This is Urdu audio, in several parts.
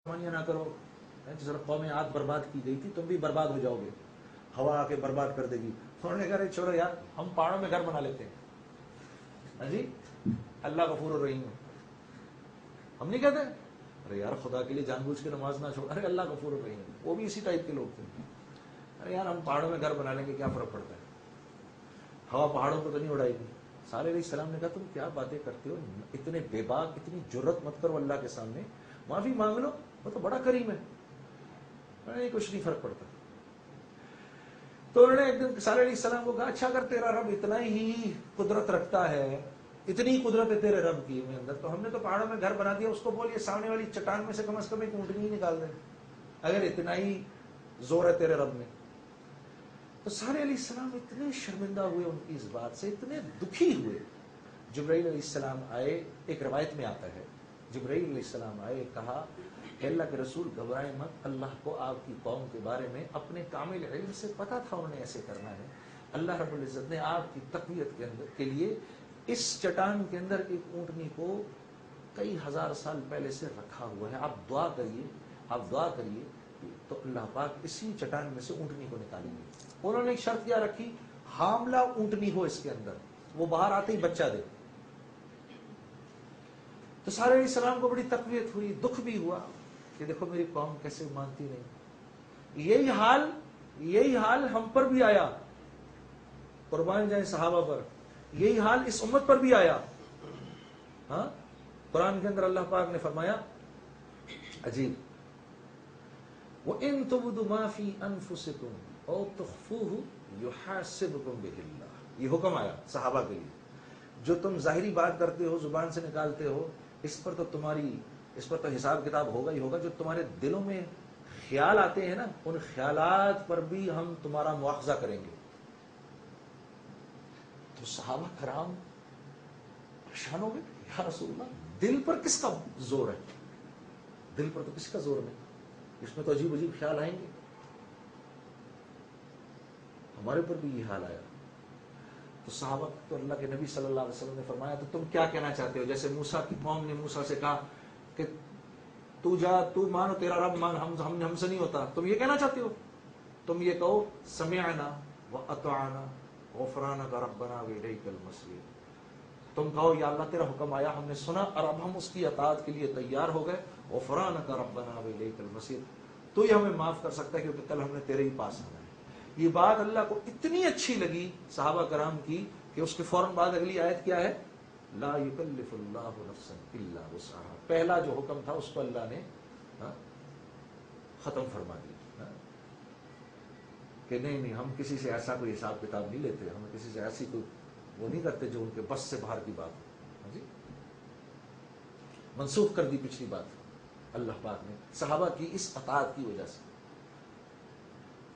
فرمانیاں نہ کرو، جس طرح قوم عاد برباد کی گئی تھی تم بھی برباد ہو جاؤ گے، ہوا آ کے برباد کر دے گی. انہوں نے کہا چھوڑو یار، ہم پہاڑوں میں گھر بنا لیتے ہیں. جی اللہ غفور الرحیم. ہم نہیں کہتے ارے یار خدا کے لیے جان بوجھ کے نماز نہ چھوڑ، ارے اللہ غفور الرحیم. وہ بھی اسی ٹائپ کے لوگ تھے. ارے یار ہم پہاڑوں میں گھر بنا لیں گے، کیا فرق پڑتا ہے، ہوا پہاڑوں کو تو نہیں اڑائے گی. صالح علیہ السلام نے کہا تم کیا باتیں کرتے ہو، اتنے بے باک، اتنی جرت مت کرو اللہ کے سامنے، معافی مانگ لو، وہ تو بڑا کریم ہے. کچھ نہیں فرق پڑتا. تو انہوں نے ایک دن صالح علیہ السلام کو کہا اچھا اگر تیرا رب اتنا ہی قدرت رکھتا ہے، اتنی قدرت ہے تیرے رب کی میں اندر، تو ہم نے تو پہاڑوں میں گھر بنا دیا، اس کو بولیے سامنے والی چٹان میں سے کم از کم ایک اونٹنی ہی نکال دے اگر اتنا ہی زور ہے تیرے رب میں. تو صالح علیہ السلام اتنے شرمندہ ہوئے ان کی اس بات سے، اتنے دکھی ہوئے. جبرائیل علیہ السلام آئے، ایک روایت میں آتا ہے جبرائیل علیہ السلام آئے، کہا کہ اللہ کے رسول گھبرائیں مت، اللہ کو آپ کی قوم کے بارے میں اپنے کامل علم سے پتا تھا انہوں نے ایسے کرنا ہے. اللہ رب العزت نے آپ کی تقویت کے لیے اس چٹان کے اندر ایک اونٹنی کو کئی ہزار سال پہلے سے رکھا ہوا ہے، آپ دعا کریے، آپ دعا کریے تو اللہ پاک اسی چٹان میں سے اونٹنی کو نکالیں گے. انہوں نے ایک شرط کیا رکھی، حاملہ اونٹنی ہو اس کے اندر، وہ باہر آتے ہی بچہ دے. تو صالح علیہ السلام کو بڑی تقویت ہوئی، دکھ بھی ہوا کہ دیکھو میری قوم کیسے مانتی نہیں. یہی حال ہم پر بھی آیا، قربان جائیں صحابہ پر، یہی حال اس امت پر بھی آیا. ہاں قرآن کے اندر اللہ پاک نے فرمایا عجیب، وَإِن تُبْدُوا مَا فِي أَنفُسِكُمْ أَوْ تُخْفُوهُ يُحَاسِبْكُم بِهِ اللَّهُ. یہ حکم آیا صحابہ کے لیے، جو تم ظاہری بات کرتے ہو، زبان سے نکالتے ہو، اس پر تو حساب کتاب ہوگا ہی ہوگا. جو تمہارے دلوں میں خیال آتے ہیں نا، ان خیالات پر بھی ہم تمہارا مواخذہ کریں گے. تو صحابہ کرام پریشان ہو گئے، یا رسول اللہ دل پر کس کا زور ہے، دل پر تو کس کا زور نہیں، اس میں تو عجیب عجیب خیال آئیں گے. ہمارے پر بھی یہ حال آیا. تو صحابہ تو اللہ کے نبی صلی اللہ علیہ وسلم نے فرمایا تو تم کیا کہنا چاہتے ہو، جیسے موسیٰ کی قوم نے موسیٰ سے کہا کہ تو جا، تو مانو، تیرا رب مان، ہم سے نہیں ہوتا، تم یہ کہنا چاہتے ہو، تم یہ کہو سمعنا واطعنا غفرانک ربنا والیک المصیر. تم کہو یا اللہ تیرا حکم آیا، ہم نے سنا اور اب ہم اس کی اطاعت کے لیے تیار ہو گئے، غفرانک ربنا والیک المصیر، تو ہی ہمیں معاف کر سکتا ہے کیونکہ کل ہم نے تیرے ہی پاس آنا ہے. یہ بات اللہ کو اتنی اچھی لگی صحابہ کرام کی کہ اس کے فوراً بعد اگلی آیت کیا ہے، لا یکلف اللہ نفسا الا وسعها. پہلا جو حکم تھا اس کو اللہ نے ختم فرما دیا کہ نہیں ہم کسی سے ایسا کوئی حساب کتاب نہیں لیتے، ہم کسی سے ایسی کوئی وہ نہیں کرتے جو ان کے بس سے باہر کی بات ہو. جی منسوخ کر دی پچھلی بات اللہ پاک نے صحابہ کی اس اطاعت کی وجہ سے.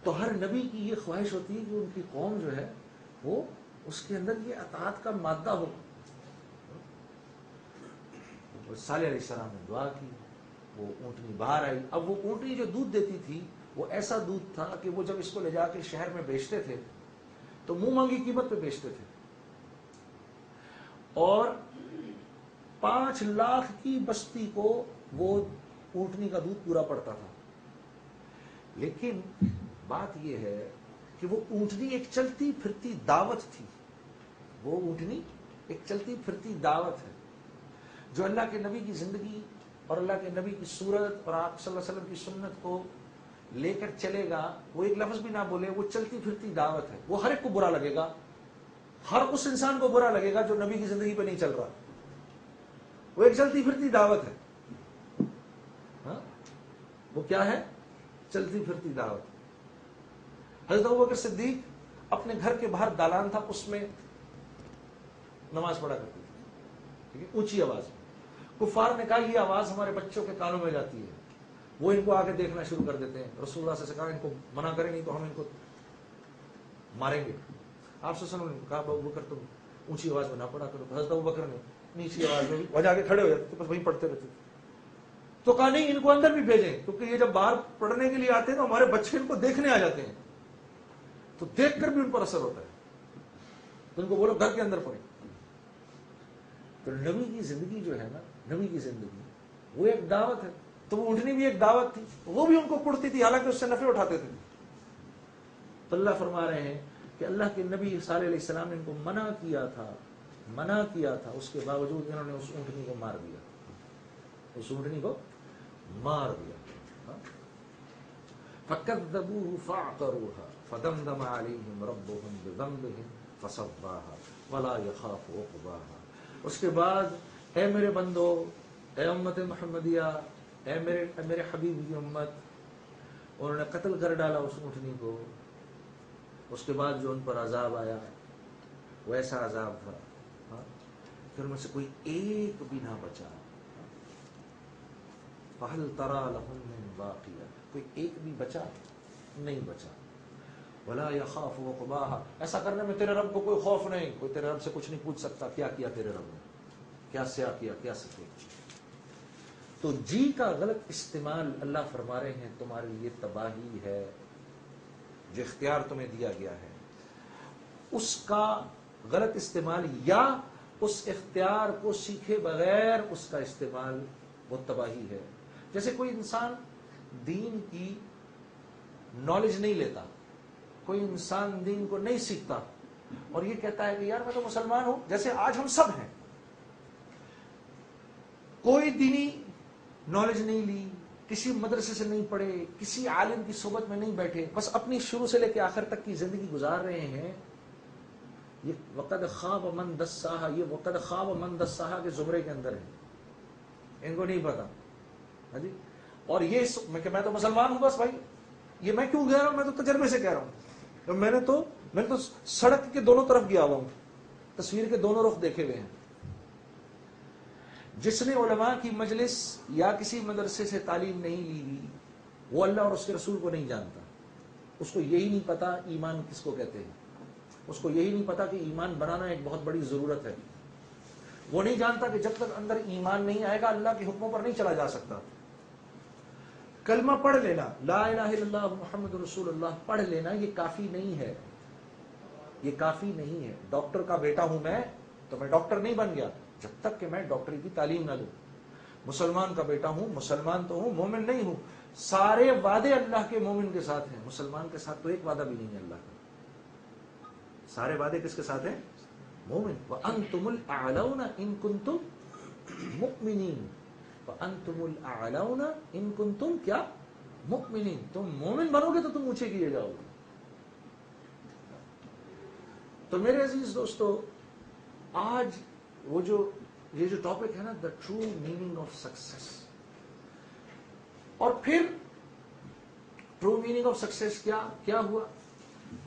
تو ہر نبی کی یہ خواہش ہوتی ہے کہ ان کی قوم جو ہے وہ اس کے اندر یہ اطاعت کا مادہ ہو. صالح علیہ السلام نے دعا کی، وہ اونٹنی باہر آئی. اب وہ اونٹنی جو دودھ دیتی تھی وہ ایسا دودھ تھا کہ وہ جب اس کو لے جا کے شہر میں بیچتے تھے تو منہ مانگی قیمت پہ بیچتے تھے، اور 5 لاکھ کی بستی کو وہ اونٹنی کا دودھ پورا پڑتا تھا. لیکن بات یہ ہے کہ وہ اونٹنی ایک چلتی پھرتی دعوت تھی، وہ اونٹنی ایک چلتی پھرتی دعوت ہے. جو اللہ کے نبی کی زندگی اور اللہ کے نبی کی صورت اور آپ صلی اللہ علیہ وسلم کی سنت کو لے کر چلے گا، وہ ایک لفظ بھی نہ بولے، وہ چلتی پھرتی دعوت ہے. وہ ہر ایک کو برا لگے گا، ہر اس انسان کو برا لگے گا جو نبی کی زندگی پہ نہیں چل رہا. وہ ایک چلتی پھرتی دعوت ہے. ہاں وہ کیا ہے، چلتی پھرتی دعوت. حضرت ابوبکر صدیق اپنے گھر کے باہر دالان تھا، اس میں نماز پڑھا کرتے تھے، اونچی آواز میں. کفار نے کہا یہ آواز ہمارے بچوں کے کانوں میں جاتی ہے، وہ ان کو آگے دیکھنا شروع کر دیتے ہیں. رسول اللہ سے کہا ان کو منع کریں نہیں تو ہم ان کو ماریں گے. آپ سے نے کہا ابوبکر تم اونچی آواز میں نہ پڑھا کرو. حضرت ابوبکر نے نیچی آواز میں وجہ کے کھڑے ہو جاتے تھے، بس وہیں پڑھتے رہتے تھے. تو کہا نہیں ان کو اندر بھی بھیجیں، کیونکہ یہ جب باہر پڑھنے کے لیے آتے ہیں تو ہمارے بچے ان کو دیکھنے آ جاتے ہیں، تو دیکھ کر بھی ان پر اثر ہوتا ہے، تو ان کو بولو گھر کے اندر پڑھیں. تو نبی کی زندگی جو ہے نا، نبی کی زندگی وہ ایک دعوت ہے. تو وہ اونٹنی بھی ایک دعوت تھی، وہ بھی ان کو کڑتی تھی، حالانکہ اس سے نفع اٹھاتے تھے. تو اللہ فرما رہے ہیں کہ اللہ کے نبی صالح علیہ السلام نے ان کو منع کیا تھا، اس کے باوجود انہوں نے اس اونٹنی کو مار دیا، فَكَذَّبُوهُ فَعَقَرُوهَا فَدَمْدَمَ عَلَيْهِمْ رَبُّهُمْ بِذَنبِهِمْ فَسَوَّاهَا وَلَا يَخَافُ عُقْبَاهَا. اس کے بعد اے میرے بندو، اے امت محمدیہ، اے میرے حبیب کی امت، انہوں نے قتل کر ڈالا اس اونٹنی کو. اس کے بعد جو ان پر عذاب آیا وہ ایسا عذاب تھا کہ ان میں سے کوئی ایک بھی نہ بچا. فَهَلْ تَرَى لَهُم مِّن بَاقِيَةٍ، کوئی ایک بھی بچا نہیں بچا. وَلَا يَخَافُ عُقْبَاهَا، ایسا کرنے میں تیرے رب کو کوئی خوف نہیں، کوئی تیرے رب سے کچھ نہیں پوچھ سکتا کیا کیا تیرے رب نے، کیا سیا کیا، کیا سفید. تو جی کا غلط استعمال اللہ فرما رہے ہیں تمہارے لیے تباہی ہے. جو اختیار تمہیں دیا گیا ہے اس کا غلط استعمال یا اس اختیار کو سیکھے بغیر اس کا استعمال وہ تباہی ہے. جیسے کوئی انسان دین کی نالج نہیں لیتا، کوئی انسان دین کو نہیں سیکھتا اور یہ کہتا ہے کہ یار میں تو مسلمان ہوں، جیسے آج ہم سب ہیں، کوئی دینی نالج نہیں لی، کسی مدرسے سے نہیں پڑھے، کسی عالم کی صحبت میں نہیں بیٹھے، بس اپنی شروع سے لے کے آخر تک کی زندگی گزار رہے ہیں. یہ وقد خواب من دساہا، یہ وقد خواب من دساہا کے زمرے کے اندر ہے، ان کو نہیں پتا. ہاں جی، اور یہ میں تو مسلمان ہوں بس بھائی، یہ میں کیوں کہہ رہا ہوں، میں تو تجربے سے کہہ رہا ہوں. میں نے تو سڑک کے دونوں طرف گیا ہوا ہوں، تصویر کے دونوں رخ دیکھے ہوئے ہیں. جس نے علماء کی مجلس یا کسی مدرسے سے تعلیم نہیں لی ہوئی وہ اللہ اور اس کے رسول کو نہیں جانتا. اس کو یہی نہیں پتا ایمان کس کو کہتے ہیں، اس کو یہی نہیں پتا کہ ایمان بنانا ایک بہت بڑی ضرورت ہے. وہ نہیں جانتا کہ جب تک اندر ایمان نہیں آئے گا اللہ کے حکموں پر نہیں چلا جا سکتا. کلمہ پڑھ لینا، لا الہ الا اللہ محمد رسول اللہ پڑھ لینا، یہ کافی نہیں ہے، یہ کافی نہیں ہے. ڈاکٹر کا بیٹا ہوں میں تو میں ڈاکٹر نہیں بن گیا جب تک کہ میں ڈاکٹری کی تعلیم نہ لوں. مسلمان کا بیٹا ہوں، مسلمان تو ہوں، مومن نہیں ہوں. سارے وعدے اللہ کے مومن کے ساتھ ہیں، مسلمان کے ساتھ تو ایک وعدہ بھی نہیں ہے اللہ کا. سارے وعدے کس کے ساتھ ہیں؟ مومن. وَأَنْتُمُ الْأَعْلَوْنَ إِن كُنْتُمْ مُؤْمِنِينَ، وَأَنْتُمُ الْأَعْلَوْنَ إِن كُنْتُمْ کیا مؤمنین. تم مومن بنو گے تو تم اونچے کیے جاؤ گے. تو میرے عزیز دوستو، آج یہ جو ٹاپک ہے نا، the true meaning of success. اور پھر ٹرو میننگ آف سکسیس کیا ہوا؟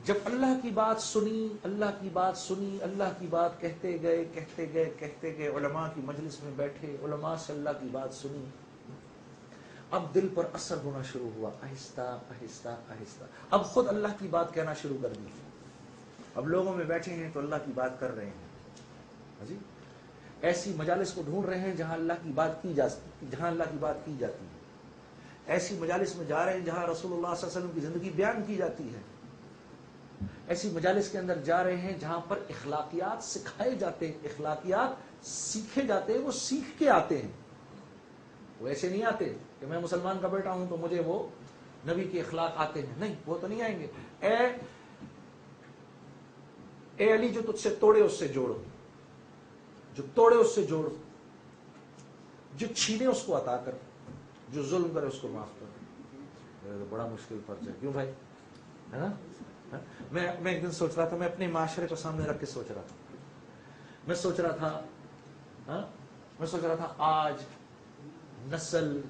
جب اللہ کی بات سنی، اللہ کی بات کہتے گئے، علماء کی مجلس میں بیٹھے، علماء سے اللہ کی بات سنی، اب دل پر اثر ہونا شروع ہوا، آہستہ آہستہ آہستہ. اب خود اللہ کی بات کہنا شروع کر دی. اب لوگوں میں بیٹھے ہیں تو اللہ کی بات کر رہے ہیں. جی، ایسی مجالس کو ڈھونڈ رہے ہیں جہاں اللہ کی بات کی جاتی ہے. ایسی مجالس میں جا رہے ہیں جہاں رسول اللہ صلی اللہ علیہ وسلم کی زندگی بیان کی جاتی ہے. ایسی مجالس کے اندر جا رہے ہیں جہاں پر اخلاقیات سکھائے جاتے ہیں، اخلاقیات سیکھے جاتے ہیں. وہ سیکھ کے آتے ہیں، وہ ایسے نہیں آتے کہ میں مسلمان کا بیٹا ہوں تو مجھے وہ نبی کے اخلاق آتے ہیں. نہیں، وہ تو نہیں آئیں گے. اے علی، جو تجھ سے توڑے اس سے جوڑ، جو توڑے اس سے جوڑ، جو چھینے اس کو عطا کر، جو ظلم کرے اس کو معاف کر. بڑا مشکل فرض ہے، کیوں بھائی؟ ہے نا؟ میں ایک دن سوچ رہا تھا، میں اپنے معاشرے کو سامنے رکھ کے سوچ رہا تھا. میں سوچ رہا تھا آج نسل،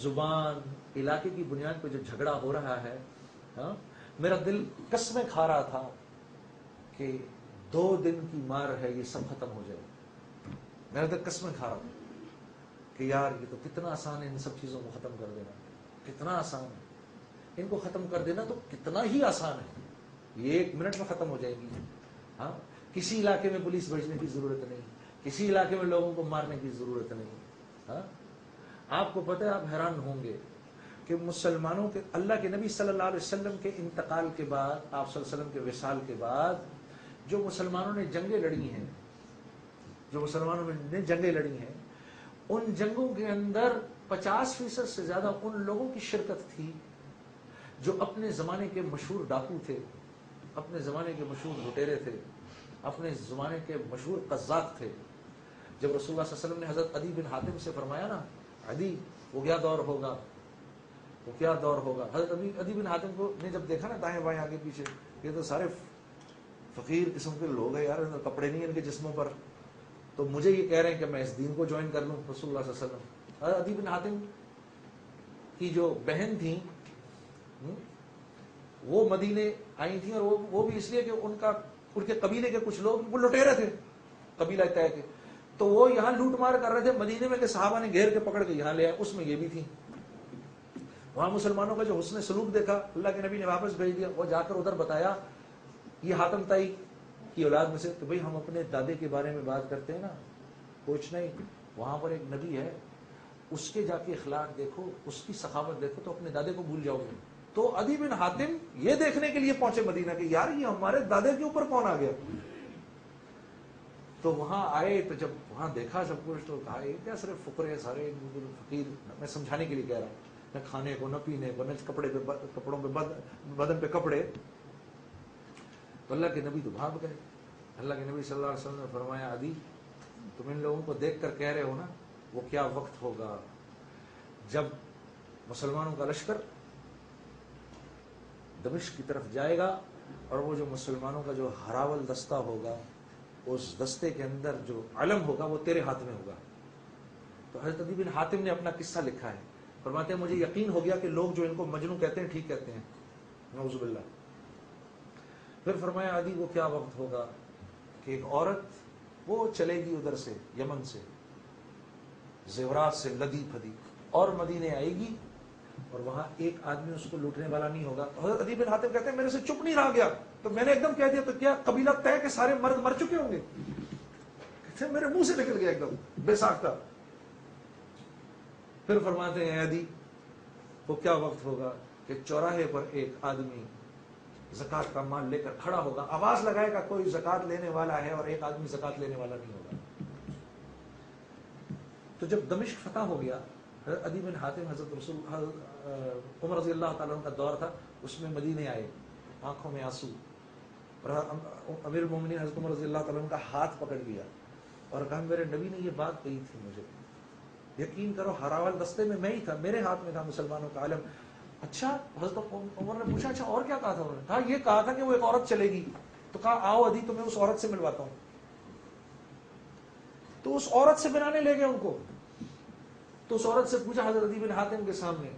زبان، علاقے کی بنیاد پہ جو جھگڑا ہو رہا ہے، میرا دل قسمیں کھا رہا تھا کہ 2 دن کی مار ہے، یہ سب ختم ہو جائے. میرا دل قسمیں کھا رہا تھا کہ یار یہ تو کتنا آسان ہے ان سب چیزوں کو ختم کر دینا، کتنا آسان ہے ان کو ختم کر دینا، تو کتنا ہی آسان ہے، یہ 1 منٹ میں ختم ہو جائے گی. ہاں، کسی علاقے میں پولیس بھیجنے کی ضرورت نہیں، کسی علاقے میں لوگوں کو مارنے کی ضرورت نہیں. ہاں، آپ کو پتہ ہے، آپ حیران ہوں گے کہ مسلمانوں کے، اللہ کے نبی صلی اللہ علیہ وسلم کے انتقال کے بعد، آپ صلی اللہ علیہ وسلم کے وصال کے بعد، جو مسلمانوں نے جنگیں لڑی ہیں، ان جنگوں کے اندر 50% سے زیادہ ان لوگوں کی شرکت تھی جو اپنے زمانے کے مشہور ڈاکو تھے، اپنے زمانے کے مشہور لٹیرے تھے، اپنے زمانے کے مشہور قزاق تھے. جب رسول اللہ صلی اللہ علیہ وسلم نے حضرت عدی بن حاتم سے فرمایا نا، عدی وہ کیا دور ہوگا، وہ کیا دور ہوگا. حضرت عدی بن حاتم کو نے جب دیکھا نا دائیں بائیں آگے پیچھے، یہ تو سارے فقیر قسم کے لوگ ہیں یار، کپڑے نہیں ان کے جسموں پر، تو مجھے یہ کہہ رہے ہیں کہ میں اس دین کو جوائن کر لوں. رسول اللہ صلی اللہ علیہ وسلم، حضرت عدی بن حاتم کی جو بہن تھیں وہ مدینے آئی تھیں، اور وہ بھی اس لیے کہ ان کے قبیلے کے کچھ لوگ وہ لٹیرے تھے قبیلہ طے کے، تو وہ یہاں لوٹ مار کر رہے تھے مدینے میں کہ صحابہ نے گھیر کے پکڑ کے یہاں لے آئے. اس میں یہ بھی تھی. وہاں مسلمانوں کا جو حسن سلوک دیکھا اللہ کے نبی نے واپس بھیج دیا. وہ جا کر ادھر بتایا یہ حاتم تائی کی اولاد میں سے، کہ بھئی ہم اپنے دادے کے بارے میں بات کرتے ہیں نا، کچھ نہیں، وہاں پر ایک نبی ہے، اس کے جا کے اخلاق دیکھو، اس کی سخاوت دیکھو تو اپنے دادے کو بھول جاؤ گے. تو عدی بن حاتم یہ دیکھنے کے لیے پہنچے مدینہ کہ یار یہ ہمارے دادے کے اوپر کون آ گیا. تو وہاں آئے تو جب وہاں دیکھا سب کچھ تو کہا یہ کیا صرف فقرے سارے فقیر، میں سمجھانے کے لیے کہہ رہا ہوں، نہ کھانے کو نہ پینے کو نہ کپڑے پہ کپڑوں پہ بدن پہ کپڑے. تو اللہ کے نبی تو بھاگ گئے. اللہ کے نبی صلی اللہ علیہ وسلم نے فرمایا عدی تم ان لوگوں کو دیکھ کر کہہ رہے ہو نا وہ کیا وقت ہوگا جب مسلمانوں کا لشکر دمشق کی طرف جائے گا اور وہ جو مسلمانوں کا جو ہراول دستہ ہوگا اس دستے کے اندر جو علم ہوگا وہ تیرے ہاتھ میں ہوگا. تو حضرت عدی بن حاتم نے اپنا قصہ لکھا ہے، فرماتے ہیں مجھے یقین ہو گیا کہ لوگ جو ان کو مجنون کہتے ہیں ٹھیک کہتے ہیں، نعوذ باللہ. پھر فرمایا عدی وہ کیا وقت ہوگا کہ ایک عورت وہ چلے گی ادھر سے یمن سے زیورات سے لدی پھدی اور مدینے آئے گی اور وہاں ایک آدمی اس کو لوٹنے والا نہیں ہوگا. حضرت عدی بن حاتم کہتے ہیں میرے سے چپ نہیں رہا گیا تو میں نے ایک دم کہہ دیا تو کیا قبیلہ طے کے سارے مرد مر چکے ہوں گے؟ کہتے ہیں میرے منہ سے نکل گیا ایک دم بے ساختہ. پھر فرماتے ہیں عدی وہ کیا وقت ہوگا کہ چوراہے پر ایک آدمی زکات کا مال لے کر کھڑا ہوگا، آواز لگائے گا کوئی زکات لینے والا ہے اور ایک آدمی زکات لینے والا نہیں ہوگا. تو جب دمشق فتح ہو گیا حضرت عدی بن حاتم حضرت عمر رضی اللہ تعالیٰ عنہ کا دور تھا، اس میں مدینے آئے آنکھوں میں آنسو، اور امیر المومنین حضرت عمر رضی اللہ تعالیٰ عنہ کا ہاتھ پکڑ لیا اور کہا میرے نبی نے یہ بات کہی تھی مجھے، یقین کرو ہراول دستے میں ہی تھا، میرے ہاتھ میں تھا مسلمانوں کا علم. اچھا حضرت عمر نے پوچھا اچھا اور کیا کہا تھا؟ انہوں نے کہا یہ کہا تھا کہ وہ ایک عورت چلے گی. تو کہا آؤ عدی تمہیں اس عورت سے ملواتا ہوں. تو اس عورت سے بنانے لے گئے ان کو. تو اس عورت سے پوچھا حضرت عدی بن حاتم کے سامنے